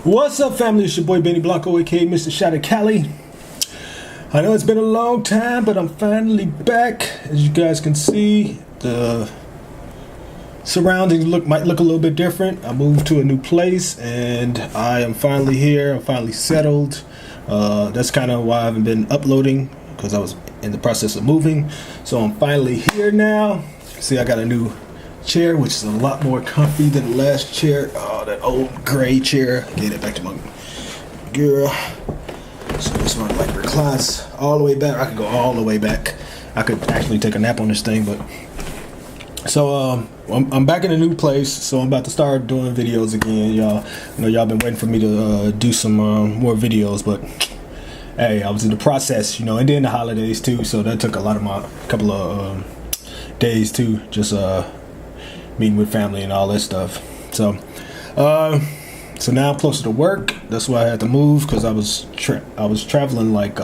What's up, family? It's your boy Benny Blanco, aka Mr. Shot of Cali. I know it's been a long time, but I'm finally back. As you guys can see, the surroundings might look a little bit different. I moved to a new place, and I am finally here. I'm finally settled. That's kind of why I haven't been uploading, because I was in the process of moving. So I'm finally here now. See, I got a new chair, which is a lot more comfy than the last chair. Oh, that old gray chair. Get it back to my girl. So this one like reclines all the way back. I could go all the way back. I could actually take a nap on this thing, but so I'm back in a new place. So I'm about to start doing videos again, y'all. I know y'all been waiting for me to do some more videos, but hey, I was in the process, you know, and then the holidays too. So that took a couple of days too, just meeting with family and all that stuff. So now I'm closer to work. That's why I had to move, because I was traveling like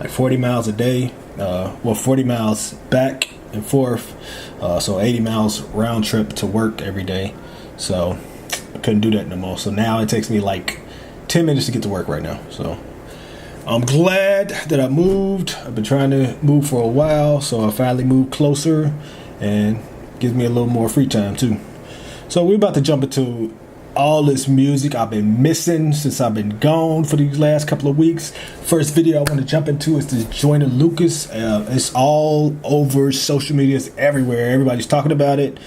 40 miles a day. 40 miles back and forth. So 80 miles round trip to work every day. So I couldn't do that no more. So now it takes me like 10 minutes to get to work right now. So I'm glad that I moved. I've been trying to move for a while, so I finally moved closer, and gives me a little more free time too. So we're about to jump into all this music I've been missing since I've been gone for these last couple of weeks. First video I want to jump into is this Joyner Lucas. It's all over social media. It's everywhere. Everybody's talking about it.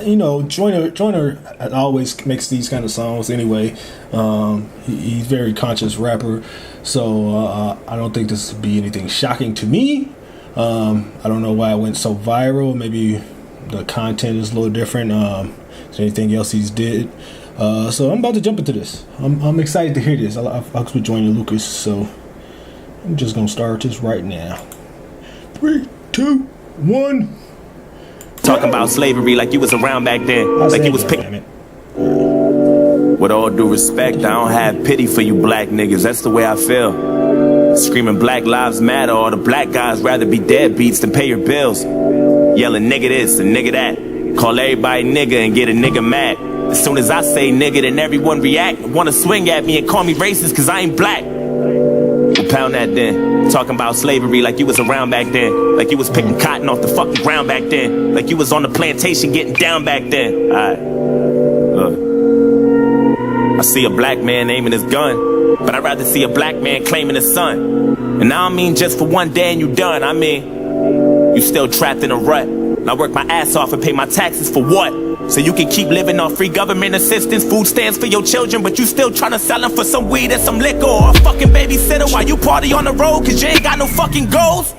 You know, Joyner always makes these kind of songs anyway. He's a very conscious rapper, so I don't think this would be anything shocking to me. I don't know why it went so viral. Maybe the content is a little different than anything else he's did. So I'm about to jump into this. I'm excited to hear this. I fucks with Joyner Lucas, so I'm just gonna start this right now. 3, 2, 1. Talking about slavery like you was around back then, like you was picking. With all due respect, I don't have pity for you black niggas. That's the way I feel. Screaming Black Lives Matter, all the black guys rather be deadbeats than pay your bills. Yelling nigga this and nigga that. Call everybody nigga and get a nigga mad. As soon as I say nigga, then everyone react. Wanna swing at me and call me racist cause I ain't black. Well, pound that then. Talking about slavery like you was around back then. Like you was picking cotton off the fucking ground back then. Like you was on the plantation getting down back then. Alright, look. I see a black man aiming his gun, but I'd rather see a black man claiming his son. And I don't mean just for one day and you done. I mean, you still trapped in a rut. And I work my ass off and pay my taxes for what? So you can keep living off free government assistance, food stamps for your children, but you still tryna sell them for some weed and some liquor, or a fucking babysitter while you party on the road cause you ain't got no fucking goals?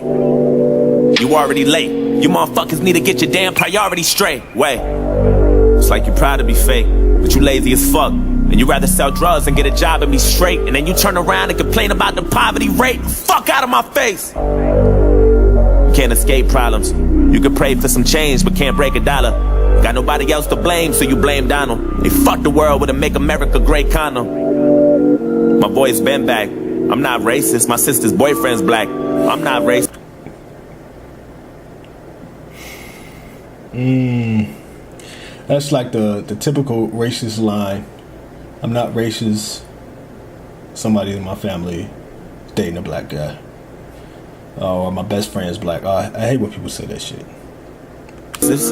You already late. You motherfuckers need to get your damn priorities straight. Wait, it's like you're proud to be fake, but you lazy as fuck. And you rather sell drugs and get a job and be straight, and then you turn around and complain about the poverty rate. Fuck out of my face. You can't escape problems. You can pray for some change but can't break a dollar. Got nobody else to blame, so you blame Donald. They fucked the world with a Make America Great condom. My boy's been back. I'm not racist. My sister's boyfriend's black. I'm not racist. That's like the typical racist line. I'm not racist. Somebody in my family is dating a black guy. Or my best friend's black. I hate when people say that shit.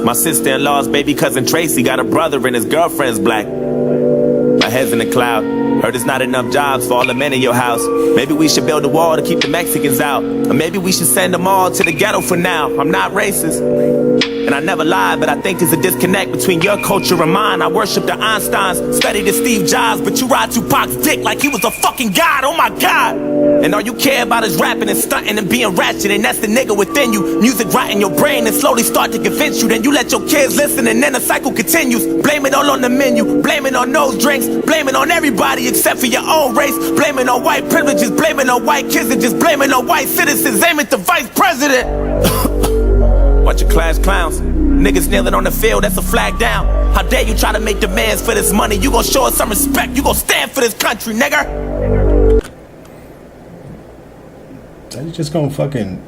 My sister-in-law's baby cousin Tracy got a brother and his girlfriend's black. My head's in the cloud. Heard there's not enough jobs for all the men in your house. Maybe we should build a wall to keep the Mexicans out. Or maybe we should send them all to the ghetto for now. I'm not racist. And I never lied, but I think there's a disconnect between your culture and mine. I worship the Einsteins, study the Steve Jobs, but you ride Tupac's dick like he was a fucking god, oh my god. And all you care about is rapping and stunting and being ratchet, and that's the nigga within you. Music rot in your brain and slowly start to convince you. Then you let your kids listen and then the cycle continues. Blame it all on the menu, blame it on those drinks, blame it on everybody except for your own race. Blame it on white privileges, blame it on white kids, and just blame it on white citizens. Aim at the vice president. Watch your class clowns. Niggas kneeling on the field, that's a flag down. How dare you try to make demands for this money? You gon' show us some respect, you gon' stand for this country, nigga. He's just gonna fucking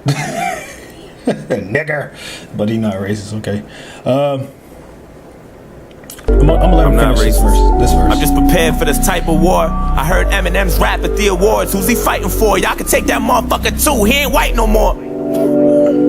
nigger. But he not racist, okay. I'm gonna let him finish this verse. I'm just prepared for this type of war. I heard Eminem's rap at the awards. Who's he fighting for? Y'all can take that motherfucker too. He ain't white no more.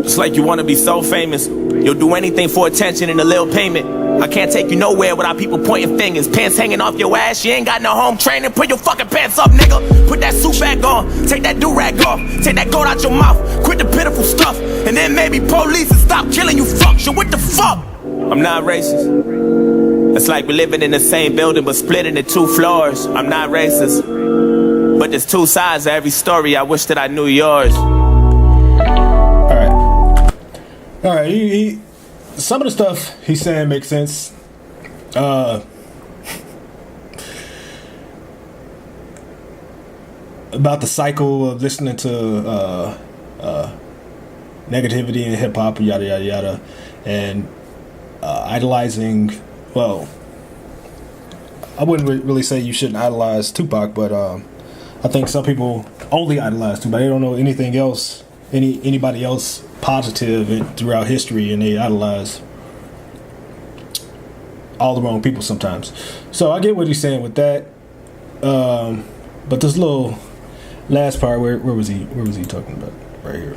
It's like you wanna be so famous, you'll do anything for attention and a little payment. I can't take you nowhere without people pointing fingers. Pants hanging off your ass, you ain't got no home training. Put your fucking pants up, nigga. Put that suit back on, take that do-rag off, take that gold out your mouth, quit the pitiful stuff, and then maybe police and stop killing you fucks. So what the fuck? I'm not racist. It's like we're living in the same building but split into 2 floors. I'm not racist, but there's 2 sides to every story. I wish that I knew yours. All right, he some of the stuff he's saying makes sense. About the cycle of listening to negativity in hip hop, yada yada yada, and idolizing. Well, I wouldn't really say you shouldn't idolize Tupac, but I think some people only idolize Tupac. They don't know anything else, anybody else positive throughout history, and they idolize all the wrong people sometimes. So I get what he's saying with that, but this little last part, where was he talking about? Right here.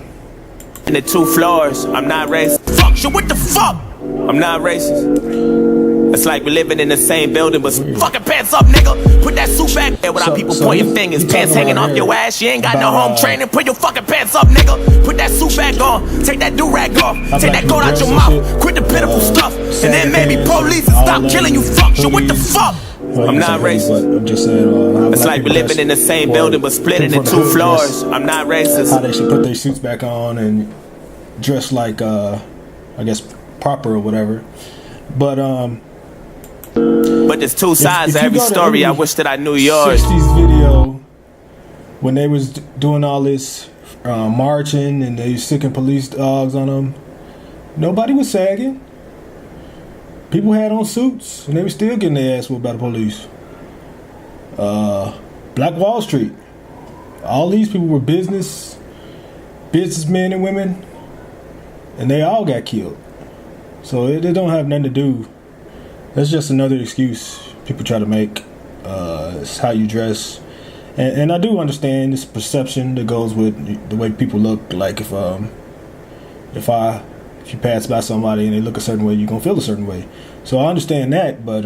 In the 2 floors, I'm not racist. Fuck you, what the fuck? I'm not racist. It's like we're living in the same building, but fucking pants up, nigga. Put that suit back there without people pointing fingers. Pants hanging off your ass, you ain't got no home training. Put your fucking pants up, nigga. Put that suit back on, take that do-rag off, take that gold out your mouth, quit the pitiful stuff, and then maybe police and stop killing you fucks. So what the fuck? I'm not racist. I'm just saying, it's like we're living in the same building but split into 2 floors. I'm not racist. How they should put their suits back on and dress like, I guess, proper or whatever. But there's 2 sides to every story. I wish that I knew yours. 60s video when they was doing all this marching and they sticking police dogs on them. Nobody was sagging. People had on suits and they were still getting their ass whooped by the police. Black Wall Street. All these people were businessmen and women, and they all got killed. So it don't have nothing to do. That's just another excuse people try to make. It's how you dress, and I do understand this perception that goes with the way people look. Like if you pass by somebody and they look a certain way, you're gonna feel a certain way. So I understand that, but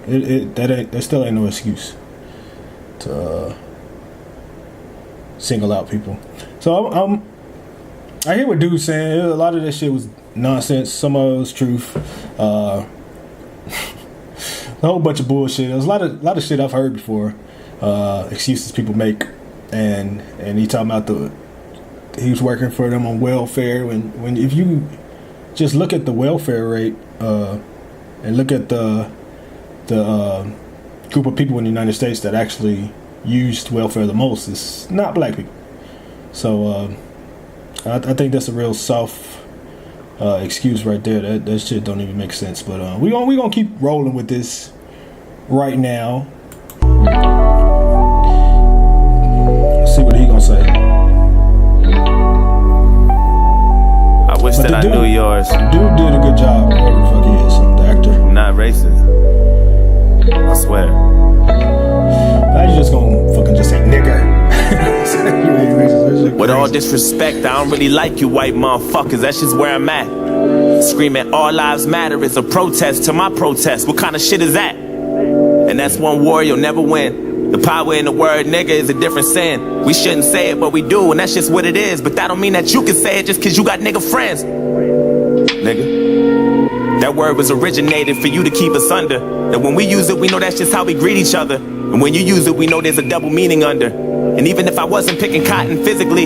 that still ain't no excuse to single out people. So I hear what dude's saying. A lot of that shit was nonsense. Some of it was truth. A whole bunch of bullshit. There's a lot of shit I've heard before. Excuses people make, and he talking about he was working for them on welfare. When if you just look at the welfare rate and look at the group of people in the United States that actually used welfare the most, it's not black people. So I think that's a real soft excuse right there. That shit don't even make sense. But we gonna keep rolling with this right now. See what he gonna say. I wish that I knew yours. Dude did a good job, whatever the fuck he is, the actor. I'm not racist. I swear. Now you just gonna fucking just say nigger. With all disrespect, I don't really like you white motherfuckers. That's just where I'm at. Screaming all lives matter is a protest to my protest. What kind of shit is that? And that's one war you'll never win. The power in the word nigga is a different sin. We shouldn't say it, but we do, and that's just what it is. But that don't mean that you can say it just cause you got nigga friends. Nigga. That word was originated for you to keep us under. That when we use it, we know that's just how we greet each other. And when you use it, we know there's a double meaning under. And even if I wasn't picking cotton physically,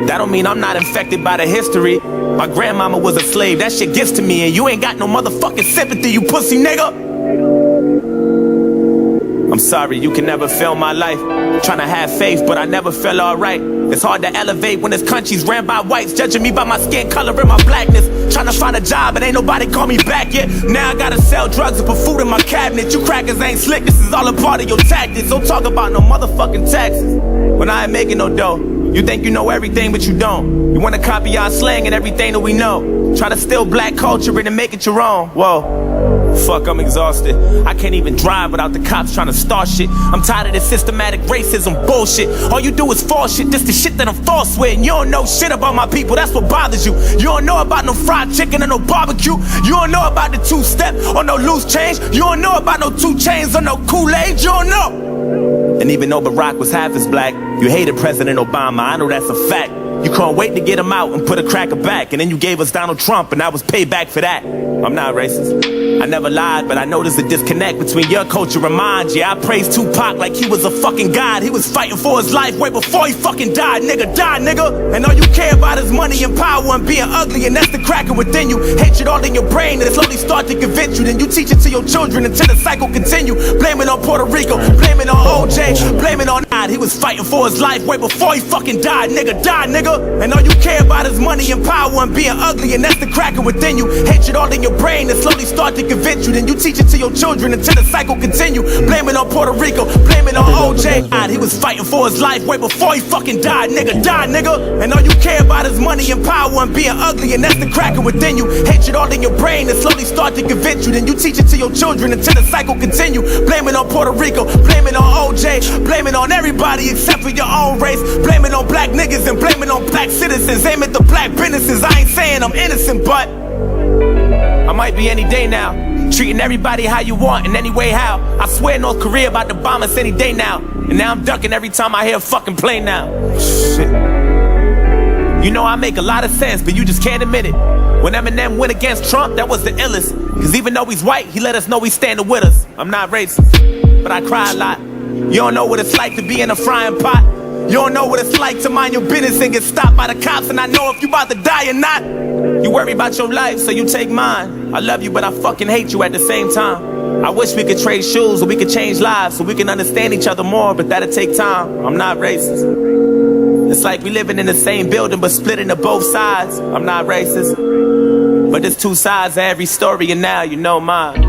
that don't mean I'm not infected by the history. My grandmama was a slave, that shit gets to me. And you ain't got no motherfucking sympathy, you pussy nigga. I'm sorry, you can never feel my life. Tryna have faith, but I never feel alright. It's hard to elevate when this country's ran by whites, judging me by my skin color and my blackness. Tryna find a job, but ain't nobody call me back yet. Now I gotta sell drugs and put food in my cabinet. You crackers ain't slick, this is all a part of your tactics. Don't talk about no motherfucking taxes when I ain't making no dough. You think you know everything, but you don't. You wanna copy our slang and everything that we know. Try to steal black culture and make it your own. Whoa. Fuck, I'm exhausted. I can't even drive without the cops trying to start shit. I'm tired of this systematic racism bullshit. All you do is false shit, this the shit that I'm false with. And you don't know shit about my people, that's what bothers you. You don't know about no fried chicken or no barbecue. You don't know about the two-step or no loose change. You don't know about no 2 chains or no Kool-Aid. You don't know. And even though Barack was half as black, you hated President Obama, I know that's a fact. You couldn't wait to get him out and put a cracker back. And then you gave us Donald Trump and I was payback for that. I'm not racist. I never lied, but I know there's a disconnect between your culture and mine. Yeah, I praised Tupac like he was a fucking god. He was fighting for his life way before he fucking died. Nigga, die, nigga. And all you care about is money and power and being ugly. And that's the cracker within you. Hatred all in your brain and it slowly start to convince you. Then you teach it to your children until the cycle continue. Blame it on Puerto Rico, blame it on OJ, blame it on God. He was fighting for his life way before he fucking died. Nigga, die, nigga. And all you care about is money and power and being ugly. And that's the cracker within you. Hatred all in your brain and slowly start to convince you. Then you teach it to your children until the cycle continue. Blame it on Puerto Rico, blame it on OJ. God, he was fighting for his life way before he fucking died. Nigga, die, nigga. And all you care about is money and power and being ugly. And that's the cracker within you. Hatred all in your brain and slowly start to convince you. Then you teach it to your children until the cycle continue. Blame it on Puerto Rico, blame it on OJ, blame it on everybody except for your own race. Blame it on black niggas and blame it on black citizens. Aim at the black businesses. I ain't saying I'm innocent, but I might be any day now. Treating everybody how you want in any way how. I swear North Korea about to bomb us any day now. And now I'm ducking every time I hear a fucking plane now. Shit. You know I make a lot of sense, but you just can't admit it. When Eminem went against Trump, that was the illest. Cause even though he's white, he let us know he's standing with us. I'm not racist, but I cry a lot. You don't know what it's like to be in a frying pot. You don't know what it's like to mind your business and get stopped by the cops. And I know if you about to die or not. You worry about your life, so you take mine. I love you, but I fucking hate you at the same time. I wish we could trade shoes so we could change lives, so we can understand each other more, but that'll take time. I'm not racist. It's like we living in the same building, but split into both sides. I'm not racist. But there's 2 sides to every story, and now you know mine.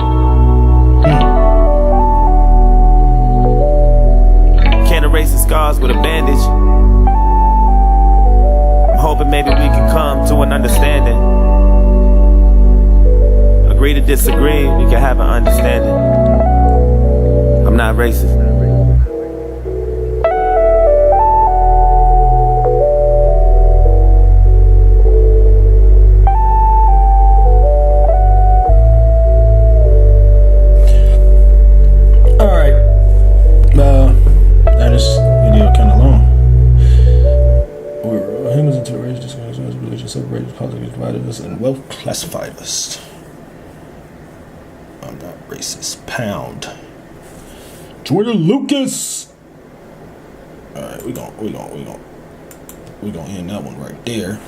Can't erase the scars with a bandage. I'm hoping maybe we can come to an understanding. Agree to disagree, we can have an understanding. I'm not racist. Alright. That is video kind of long. We're humans into race, discrimination, religion, separated, politics, divided us, and wealth classified us. I'm not racist. Pound. Joyner Lucas. All right, we gonna end that one right there.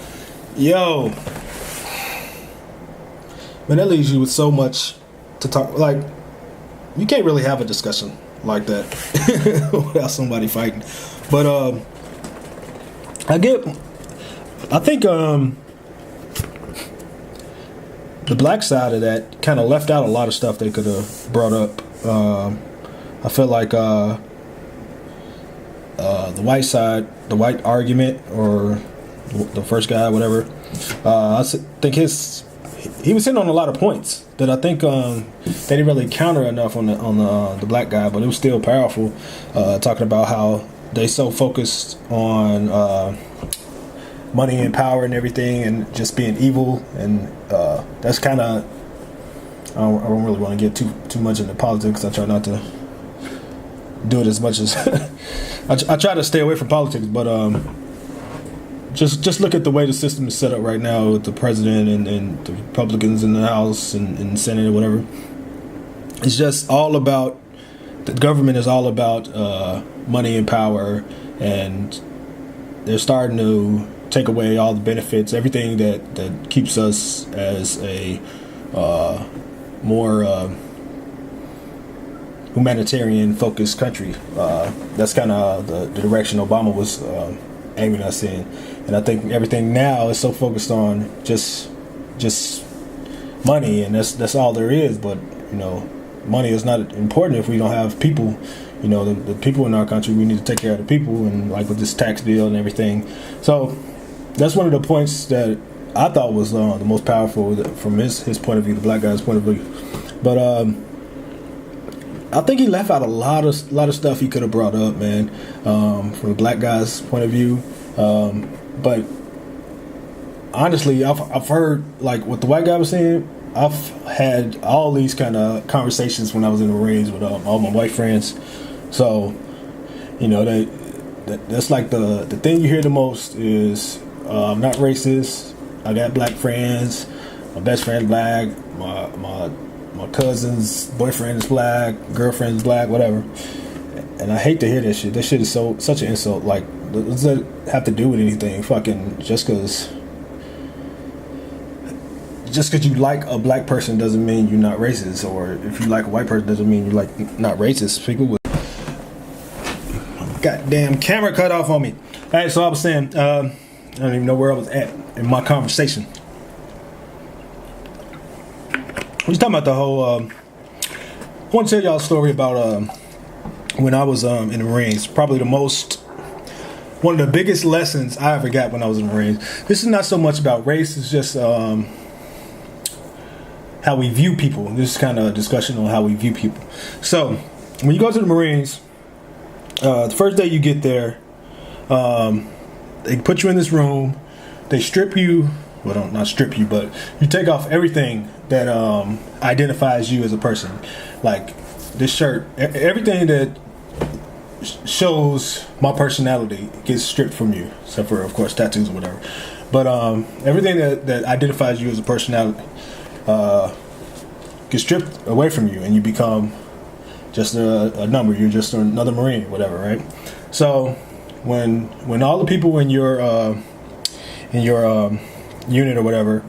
Yo, man, that leaves you with so much to talk. Like, you can't really have a discussion like that without somebody fighting. But I think the black side of that kind of left out a lot of stuff they could have brought up. I feel like the white side, the white argument, or the first guy, whatever. I think he was hitting on a lot of points that I think they didn't really counter enough on the black guy, but it was still powerful. Talking about how they so focused on money and power and everything, and just being evil, and that's kind of I don't really want to get too much into politics. I try not to do it as much as I try to stay away from politics, but just look at the way the system is set up right now with the president and the Republicans in the House and Senate or whatever. It's just all about, the government is all about money and power, and they're starting to take away all the benefits, everything that keeps us as a more humanitarian focused country. That's kind of the direction Obama was aiming us in, and I think everything now is so focused on just money, and that's all there is. But money is not important if we don't have people. The people in our country, we need to take care of the people, and like with this tax bill and everything. So that's one of the points that I thought was the most powerful from his point of view, the black guy's point of view. But I think he left out a lot of stuff he could have brought up, man, from the black guy's point of view. But honestly, I've heard, like what the white guy was saying, I've had all these kind of conversations when I was in the Marines with all my white friends. So, that's like the thing you hear the most is, I'm not racist. I got black friends. My best friend's black. My cousin's boyfriend is black. Girlfriend is black. Whatever. And I hate to hear that shit. That shit is such an insult. Like, does that have to do with anything? Fucking just because you like a black person doesn't mean you're not racist, or if you like a white person doesn't mean you're like not racist. People with goddamn camera cut off on me. All right, so I was saying, I don't even know where I was at in my conversation. I was talking about the whole. I want to tell y'all a story about when I was in the Marines. Probably one of the biggest lessons I ever got when I was in the Marines. This is not so much about race. It's just how we view people. This is kind of a discussion on how we view people. So when you go to the Marines, the first day you get there, they put you in this room. They strip you. Well, not strip you, but you take off everything that identifies you as a person. Like this shirt, everything that shows my personality gets stripped from you, except for, of course, tattoos or whatever. But everything that identifies you as a personality gets stripped away from you, and you become just a number. You're just another Marine, whatever, right? So when all the people in your unit or whatever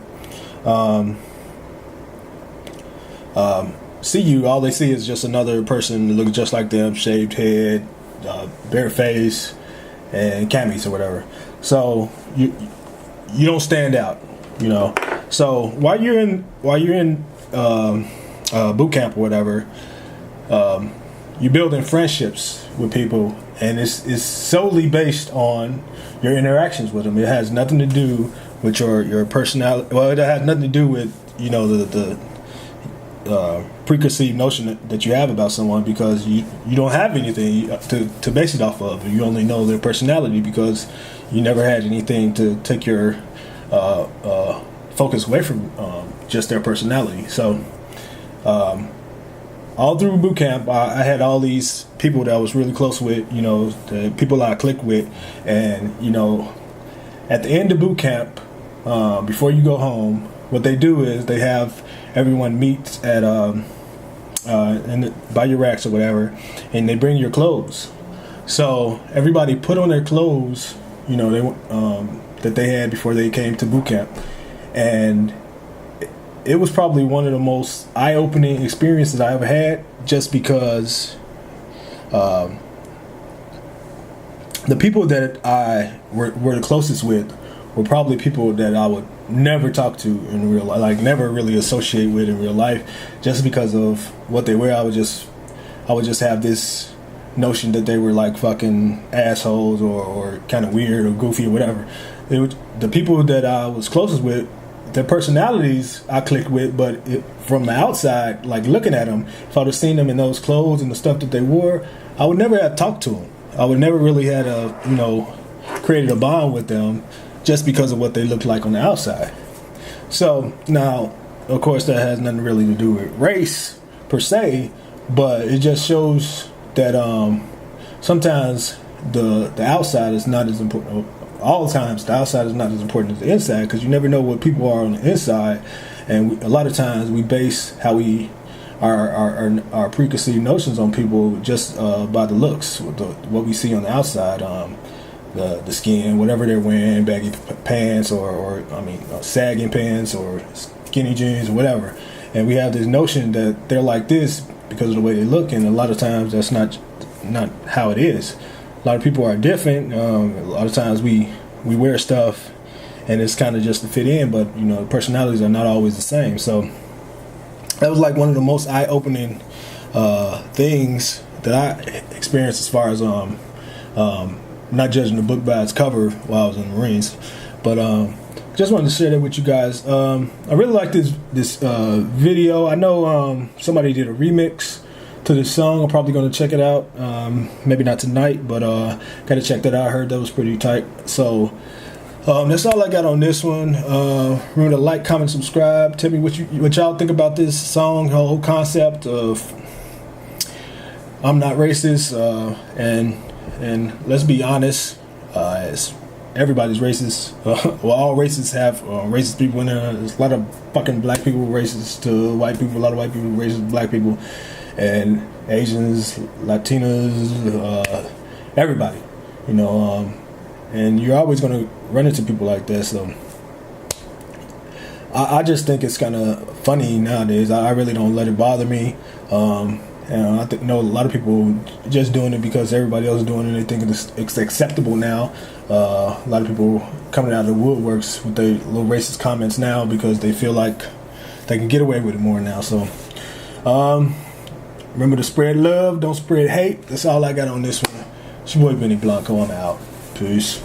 see you, all they see is just another person that looks just like them, shaved head, bare face, and camis or whatever. So you don't stand out, So while you're in boot camp or whatever, you're building friendships with people, and it's solely based on your interactions with them. It has nothing to do with your personality. Well, it has nothing to do with the preconceived notion that you have about someone, because you don't have anything to base it off of. You only know their personality because you never had anything to take your focus away from just their personality. So all through boot camp, I had all these people that I was really close with, the people I clicked with, and at the end of boot camp, before you go home, what they do is they have everyone meet at by your racks or whatever, and they bring your clothes. So everybody put on their clothes, that they had before they came to boot camp, and it was probably one of the most eye-opening experiences I ever had, just because the people that I were the closest with were probably people that I would never talk to in real life, like never really associate with in real life, just because of what they wear. I would just have this notion that they were like fucking assholes or kind of weird or goofy or whatever. The people that I was closest with, their personalities I clicked with, but from the outside, like looking at them, if I would have seen them in those clothes and the stuff that they wore, I would never have talked to them. I would never really had created a bond with them, just because of what they looked like on the outside. So now, of course, that has nothing really to do with race per se, but it just shows that sometimes the outside is not as important all the times the outside is not as important as the inside, because you never know what people are on the inside, and a lot of times we base how we our preconceived notions on people just by the looks, what we see on the outside, the skin, whatever they're wearing, baggy pants or sagging pants or skinny jeans or whatever, and we have this notion that they're like this because of the way they look, and a lot of times that's not how it is. A lot of people are different. A lot of times we wear stuff and it's kind of just to fit in, but personalities are not always the same. So that was like one of the most eye-opening things that I experienced, as far as not judging the book by its cover while I was in the Marines. But just wanted to share that with you guys. I really like this video. I know somebody did a remix to this song. I'm probably going to check it out. Maybe not tonight, but got to check that out. I heard that was pretty tight. So that's all I got on this one. Remember to like, comment, subscribe. Tell me what y'all think about this song, the whole concept of I'm not racist, and let's be honest, as everybody's racist. Well, all races have racist people in there. There's a lot of fucking black people racist to white people, a lot of white people racist to black people, and Asians, Latinos, everybody, and you're always going to run into people like that. So I just think it's kind of funny nowadays. I really don't let it bother me. And I know a lot of people just doing it because everybody else is doing it. They think it's acceptable now. A lot of people coming out of the woodworks with their little racist comments now because they feel like they can get away with it more now. So remember to spread love, don't spread hate. That's all I got on this one. It's your boy Benny Blanco. I'm out. Peace.